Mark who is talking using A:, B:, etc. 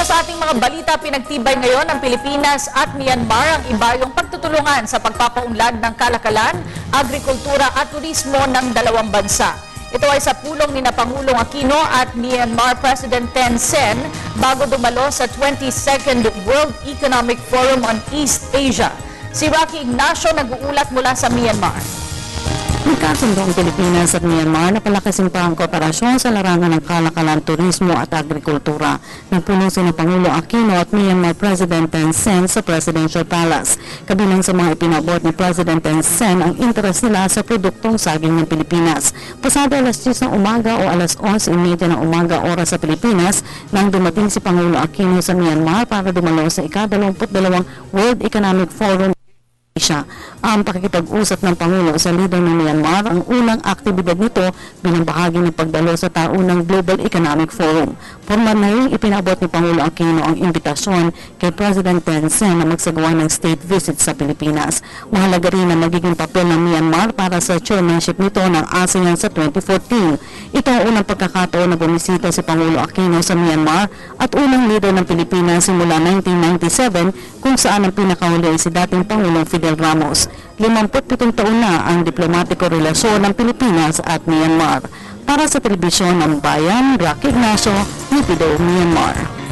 A: sa ating mga balita, pinagtibay ngayon ng Pilipinas at Myanmar ang ibayong pagtutulungan sa pagpapaunlad ng kalakalan, agrikultura at turismo ng dalawang bansa. Ito ay sa pulong ni Pangulong Aquino at Myanmar President Thein Sein bago dumalo sa 22nd World Economic Forum on East Asia. Si Rocky Ignacio nag-uulat mula sa Myanmar.
B: Nagkasundo ang Pilipinas at Myanmar na palakasin pa ang kooperasyon sa larangan ng kalakalan, turismo at agrikultura. Nagpuno si Pangulo Aquino at Myanmar President Thein Sein sa Presidential Palace. Kabilang sa mga ipinabot ni President Thein Sein ang interes nila sa produktong saging ng Pilipinas. Pasado alas 10 ng umaga o alas 11:30 ng umaga oras sa Pilipinas nang dumating si Pangulo Aquino sa Myanmar para dumalo sa ika-22 World Economic Forum Asia. Ang pakikipag-usap ng Pangulo sa lider ng Myanmar ang unang aktibidad nito bilang bahagi ng pagdalo sa taunang Global Economic Forum. Formal na rin ipinabot ni Pangulo Aquino ang imbitasyon kay President Thein Sein na magsagawa ng state visit sa Pilipinas. Mahalaga rin ang magiging papel ng Myanmar para sa chairmanship nito ng ASEAN sa 2014. Ito ang unang pagkakataon na bumisita si Pangulo Aquino sa Myanmar at unang leader ng Pilipinas simula 1997 kung saan ang pinakahuli si dating Pangulong Fidel Ramos. 57 taon na ang diplomatiko relasyon ng Pilipinas at Myanmar. Para sa telebisyon ng Bayan, Rocky Ignacio, Nipido, Myanmar.